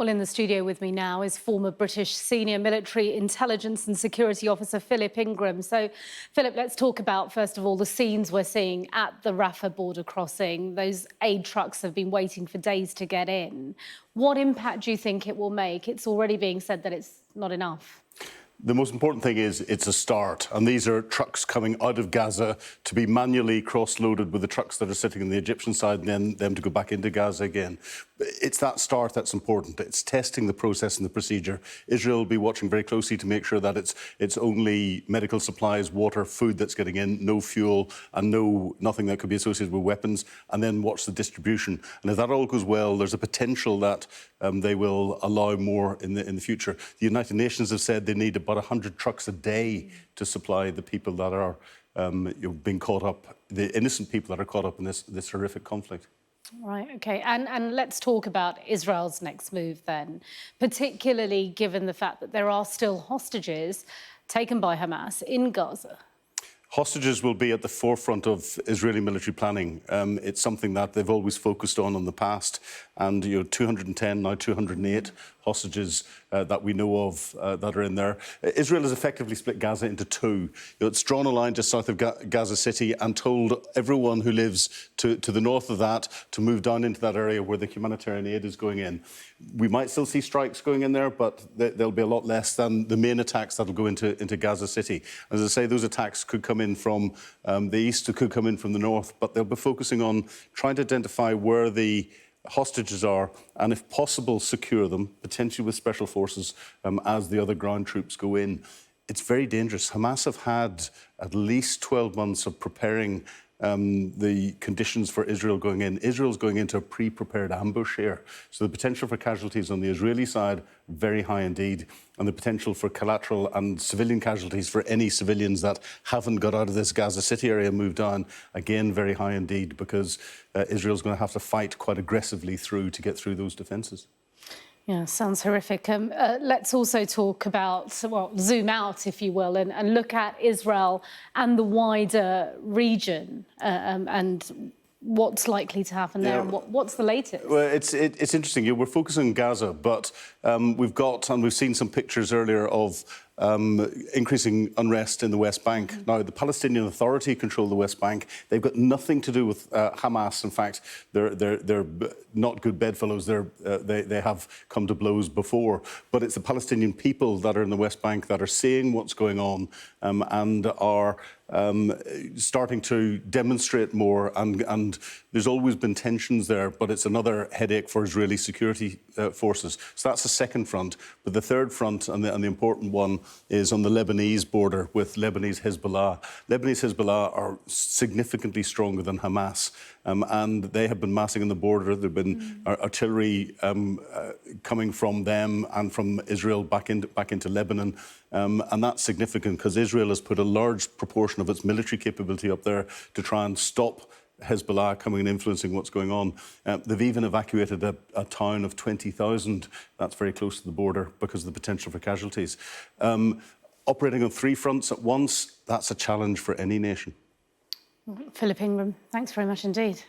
Well, in the studio with me now is former British senior military intelligence and security officer Philip Ingram. So, Philip, let's talk about, first of all, the scenes we're seeing at the Rafah border crossing. Those aid trucks have been waiting for days to get in. What impact do you think it will make? It's already being said that it's not enough. The most important thing is it's a start, and these are trucks coming out of Gaza to be manually cross-loaded with the trucks that are sitting on the Egyptian side and then them to go back into Gaza again. It's that start that's important. It's testing the process and the procedure. Israel will be watching very closely to make sure that it's only medical supplies, water, food that's getting in, no fuel and nothing that could be associated with weapons, and then watch the distribution. And if that all goes well, there's a potential that they will allow more in the future. The United Nations have said they need about 100 trucks a day to supply the people that are being caught up, the innocent people that are caught up in this horrific conflict. Right, OK. And let's talk about Israel's next move then, particularly given the fact that there are still hostages taken by Hamas in Gaza. Hostages will be at the forefront of Israeli military planning. It's something that they've always focused on the past. And 210, now 208 hostages that we know of that are in there. Israel has effectively split Gaza into two. It's drawn a line just south of Gaza City and told everyone who lives to the north of that to move down into that area where the humanitarian aid is going in. We might still see strikes going in there, but there'll be a lot less than the main attacks that'll go into Gaza City. As I say, those attacks could come in from the east, it could come in from the north, but they'll be focusing on trying to identify where the hostages are and, if possible, secure them, potentially with special forces as the other ground troops go in. It's very dangerous. Hamas have had at least 12 months of preparing the conditions for Israel going in. Israel's going into a pre-prepared ambush here. So the potential for casualties on the Israeli side, very high indeed. And the potential for collateral and civilian casualties for any civilians that haven't got out of this Gaza City area and moved on, again, very high indeed, because Israel's going to have to fight quite aggressively to get through those defences. Yeah, sounds horrific. Let's also talk about, well, zoom out, if you will, and look at Israel and the wider region and what's likely to happen there, and what's the latest? Well, it's interesting. We're focusing on Gaza, but we've seen some pictures earlier of increasing unrest in the West Bank. Mm-hmm. Now, the Palestinian Authority control the West Bank. They've got nothing to do with Hamas. In fact, they're not good bedfellows. They have come to blows before. But it's the Palestinian people that are in the West Bank that are seeing what's going on and are starting to demonstrate more. And there's always been tensions there, but it's another headache for Israeli security forces. So that's the second front. But the third front, and the important one, is on the Lebanese border with Lebanese Hezbollah. Lebanese Hezbollah are significantly stronger than Hamas, and they have been massing on the border. There have been artillery coming from them and from Israel back into Lebanon, and that's significant because Israel has put a large proportion of its military capability up there to try and stop Hezbollah coming and influencing what's going on. They've even evacuated a town of 20,000 that's very close to the border because of the potential for casualties. Operating on three fronts at once, that's a challenge for any nation. Philip Ingram, thanks very much indeed.